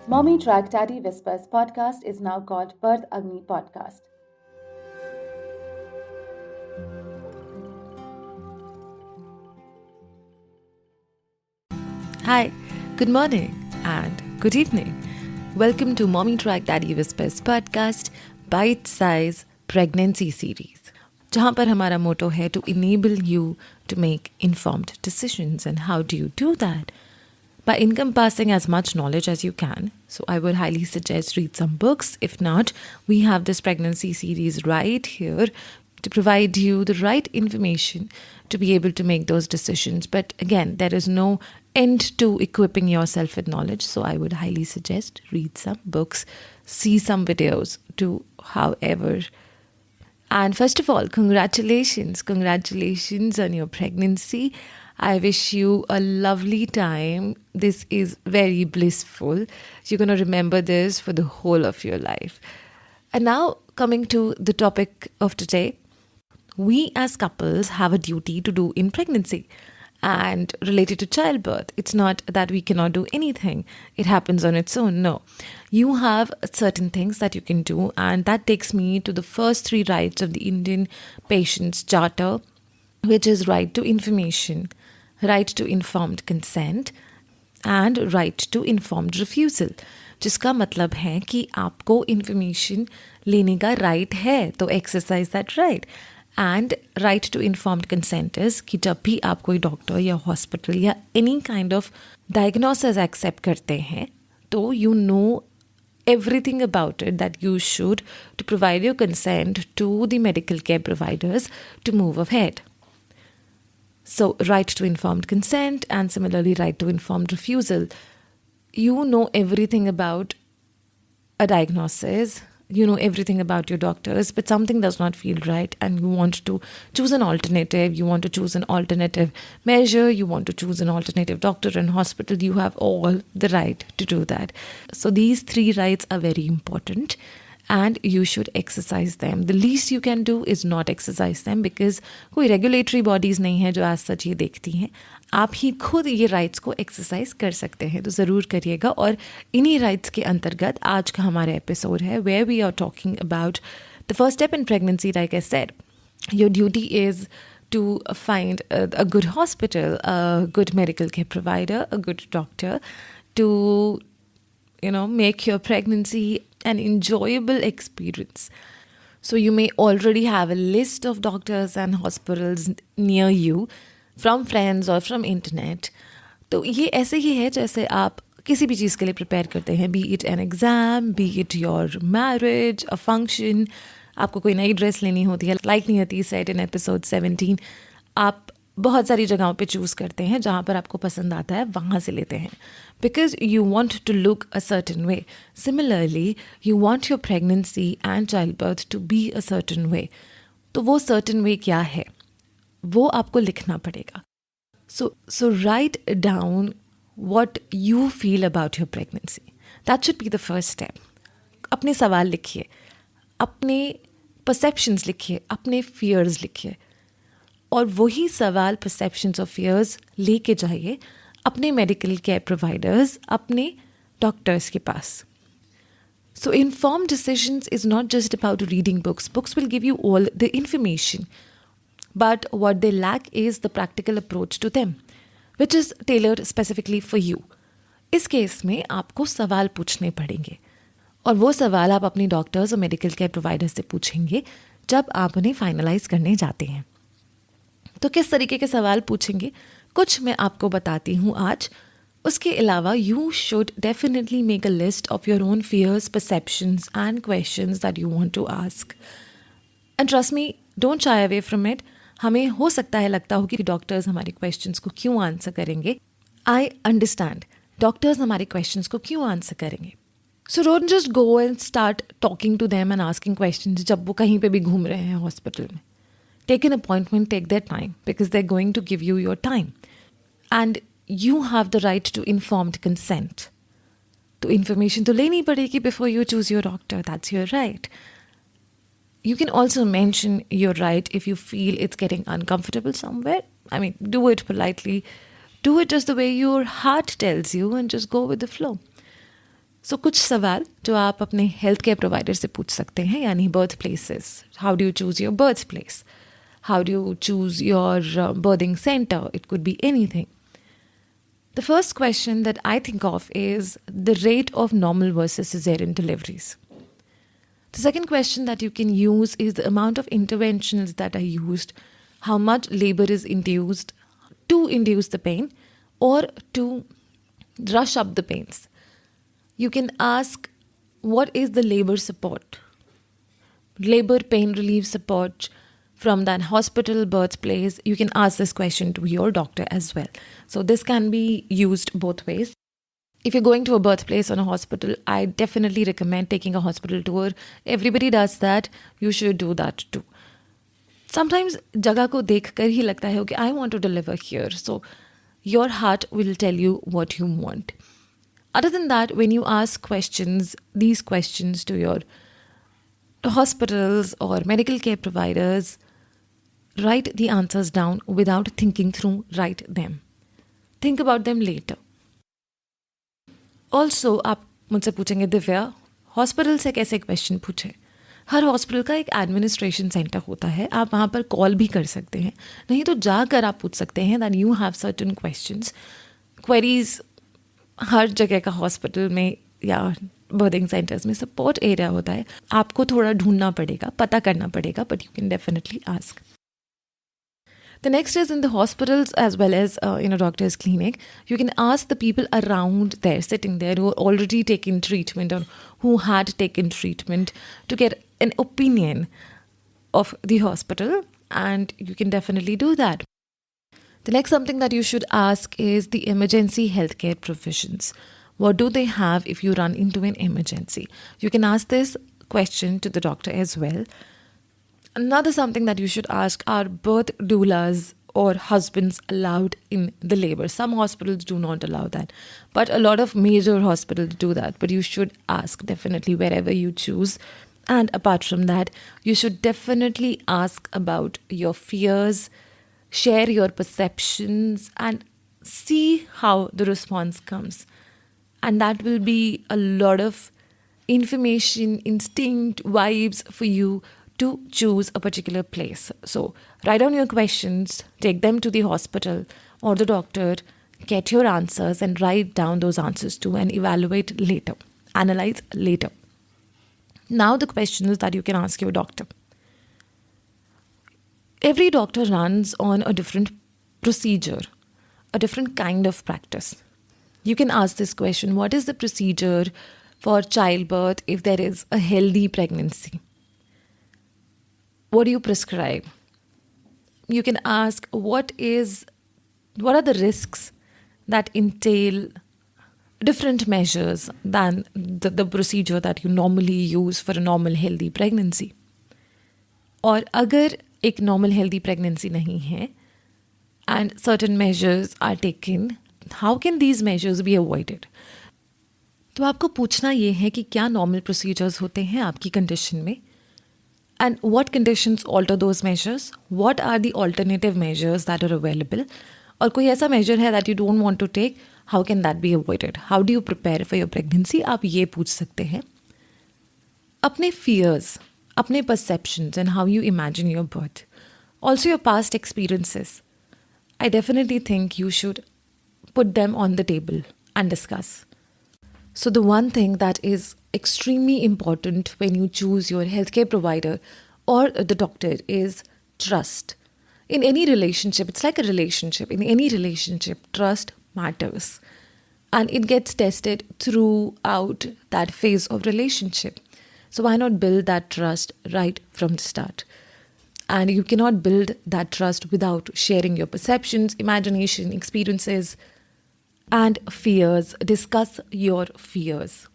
Mommytrack Daddy Whispers Podcast is now called Birth Agni Podcast. Hi, good morning and good evening. Welcome to Mommytrack Daddy Whispers Podcast, Bite-Size Pregnancy Series, जहाँ पर हमारा motto है to enable you to make informed decisions. And how do you do that? By encompassing as much knowledge as you can. So I would highly suggest read some books. If not, we have this pregnancy series right here to provide you the right information to be able to make those decisions. But again, there is no end to equipping yourself with knowledge. So I would highly suggest read some books, see some videos, do however. And first of all, congratulations on your pregnancy. I wish you a lovely time. This is very blissful. You're going to remember this for the whole of your life. And now coming to the topic of today, we as couples have a duty to do in pregnancy and related to childbirth. It's not that we cannot do anything. It happens on its own. No. You have certain things that you can do, and that takes me to the first three rights of the Indian Patients Charter, which is right to information, right to informed consent and right to informed refusal, जिसका मतलब है कि आपको information लेने का right है, तो exercise that right. And right to informed consent is कि जब भी आप कोई डॉक्टर या हॉस्पिटल या any kind of diagnosis accept करते हैं, तो you know everything about it that you should to provide your consent to the medical care providers to move ahead. So, right to informed consent and similarly right to informed refusal. You know everything about a diagnosis, you know everything about your doctors, but something does not feel right and you want to choose an alternative, you want to choose an alternative measure, you want to choose an alternative doctor and hospital, you have all the right to do that. So these three rights are very important and you should exercise them. The least you can do is not exercise them because कोई regulatory bodies नहीं है जो आज सच ये देखती हैं. आप ही खुद ये राइट्स को एक्सरसाइज कर सकते हैं, तो ज़रूर करिएगा. और इन्हीं राइट्स के अंतर्गत आज का हमारा एपिसोड है where we are talking about the first step in pregnancy. Like I said, your duty is to find a good hospital, a good medical care provider, a good doctor to, make your pregnancy an enjoyable experience. So you may already have a list of doctors and hospitals near you from friends or from internet. तो ये ऐसे ही है जैसे आप किसी भी चीज़ के लिए प्रिपेयर करते हैं, be it an exam, be it your marriage, a function. आपको कोई नई ड्रेस लेनी होती है, लाइक नहीं होती, सेट इन एपिसोड 17. आप बहुत सारी जगहों पे चूज़ करते हैं, जहाँ पर आपको पसंद आता है वहाँ से लेते हैं, because you want to look a certain way. Similarly you want your pregnancy and childbirth to be a certain way. तो वो सर्टन वे क्या है, वो आपको लिखना पड़ेगा. So write down what you feel about your pregnancy. That should be the first step. अपने सवाल लिखिए, अपने perceptions लिखिए, अपने fears लिखिए, और वही सवाल perceptions और fears लेके जाइए अपने medical care providers, अपने doctors के पास. So informed decisions is not just about reading books. Books will give you all the information. But what they lack is the practical approach to them, which is tailored specifically for you. इस case में आपको सवाल पूछने पड़ेंगे, और वो सवाल आप अपनी डॉक्टर्स और मेडिकल केयर प्रोवाइडर्स से पूछेंगे जब आप उन्हें फाइनलाइज करने जाते हैं. तो किस तरीके के सवाल पूछेंगे, कुछ मैं आपको बताती हूँ आज. उसके अलावा you should definitely make a list of your own fears, perceptions and questions that you want to ask. And trust me, don't shy away from it. हमें हो सकता है लगता हो कि डॉक्टर्स हमारे क्वेश्चंस को क्यों आंसर करेंगे. आई अंडरस्टैंड, डॉक्टर्स हमारे क्वेश्चंस को क्यों आंसर करेंगे. So don't just go and start talking to them and asking questions जब वो कहीं पे भी घूम रहे हैं हॉस्पिटल में. Take an appointment, take their time, because they are going to give you your time. And you have the right to informed consent. तो इन्फॉर्मेशन तो लेनी पड़ेगी before you choose your doctor. That's your right. You can also mention your right if you feel it's getting uncomfortable somewhere. I mean, do it politely. Do it just the way your heart tells you and just go with the flow. सो कुछ सवाल जो आप अपने health care provider से पूछ सकते हैं, यानी birth places. How do you choose your birth place? How do you choose your berthing centre? It could be anything. The first question that I think of is the rate of normal versus cesarean deliveries. The second question that you can use is the amount of interventions that are used, how much labor is induced to induce the pain or to rush up the pains. You can ask, what is the labor support? Labor pain relief support from that hospital, birthplace. You can ask this question to your doctor as well. So this can be used both ways. If you're going to a birthplace or a hospital, I definitely recommend taking a hospital tour. Everybody does that. You should do that too. Sometimes जगह को देख कर ही लगता है कि I want to deliver here. So your heart will tell you what you want. Other than that, when you ask questions, these questions to your hospitals or medical care providers, write the answers down without thinking through, write them. Think about them later. Also, आप मुझसे पूछेंगे, Divya, hospital से कैसे question पूछे? हर hospital का एक administration centre होता है, आप वहाँ पर कॉल भी कर सकते हैं, नहीं तो जाकर आप पूछ सकते हैं that you have certain questions. Queries हर जगह का हॉस्पिटल में या बर्थिंग सेंटर्स में सपोर्ट एरिया होता है. आपको थोड़ा ढूंढना पड़ेगा, पता करना पड़ेगा, but you can definitely ask. The next is in the hospitals as well as in a doctor's clinic. You can ask the people around there, sitting there, who are already taking treatment or who had taken treatment, to get an opinion of the hospital, and you can definitely do that. The next something that you should ask is the emergency healthcare provisions. What do they have if you run into an emergency? You can ask this question to the doctor as well. Another something that you should ask, are birth doulas or husbands allowed in the labor? Some hospitals do not allow that, but a lot of major hospitals do that. But you should ask definitely wherever you choose. And apart from that, you should definitely ask about your fears, share your perceptions, and see how the response comes. And that will be a lot of information, instinct, vibes for you to choose a particular place. So write down your questions, take them to the hospital or the doctor, get your answers and write down those answers too, and evaluate later, analyze later. Now the questions that you can ask your doctor. Every doctor runs on a different procedure, a different kind of practice. You can ask this question, what is the procedure for childbirth if there is a healthy pregnancy? What do you prescribe? You can ask, what are the risks that entail different measures than the procedure that you normally use for a normal healthy pregnancy? और अगर एक normal healthy pregnancy नहीं है and certain measures are taken, how can these measures be avoided? तो आपको पूछना ये है कि क्या normal procedures होते हैं आपकी condition में, and what conditions alter those measures? What are the alternative measures that are available? और कोई ऐसा measure है that you don't want to take, how can that be avoided? How do you prepare for your pregnancy? आप ये पूछ सकते हैं. अपने fears, अपने perceptions and how you imagine your birth. Also your past experiences. I definitely think you should put them on the table and discuss. So the one thing that is extremely important when you choose your healthcare provider or the doctor is trust. In any relationship, it's like a relationship. In any relationship, trust matters. And it gets tested throughout that phase of relationship. So why not build that trust right from the start? And you cannot build that trust without sharing your perceptions, imagination, experiences, and fears. Discuss your fears.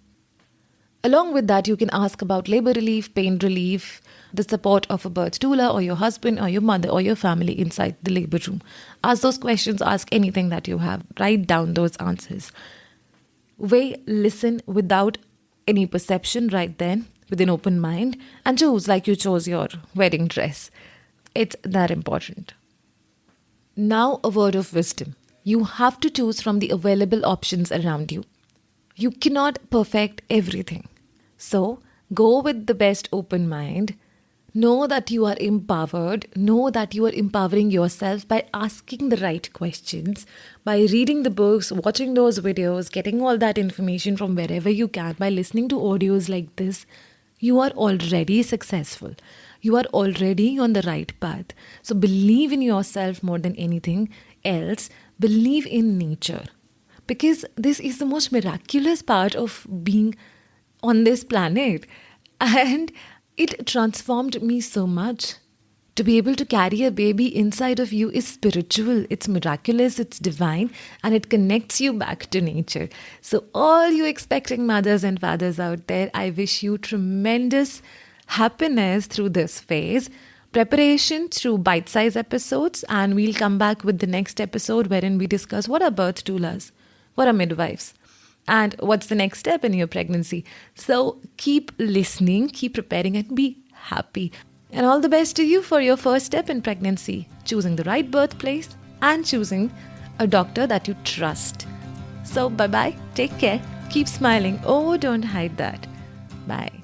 Along with that, you can ask about labor relief, pain relief, the support of a birth doula or your husband or your mother or your family inside the labor room. Ask those questions, ask anything that you have. Write down those answers. Listen without any perception right then, with an open mind, and choose like you chose your wedding dress. It's that important. Now, a word of wisdom. You have to choose from the available options around you. You cannot perfect everything. So go with the best open mind. Know that you are empowered. Know that you are empowering yourself by asking the right questions, by reading the books, watching those videos, getting all that information from wherever you can, by listening to audios like this. You are already successful. You are already on the right path. So believe in yourself more than anything else. Believe in nature. Because this is the most miraculous part of being on this planet. And it transformed me so much. To be able to carry a baby inside of you is spiritual, it's miraculous, it's divine, and it connects you back to nature. So, all you expecting mothers and fathers out there, I wish you tremendous happiness through this phase. Preparation through bite-sized episodes, and we'll come back with the next episode wherein we discuss what are birth doulas, what are midwives, and what's the next step in your pregnancy. So keep listening, keep preparing, and be happy. And all the best to you for your first step in pregnancy, choosing the right birthplace and choosing a doctor that you trust. So bye-bye, take care, keep smiling. Oh, don't hide that. Bye.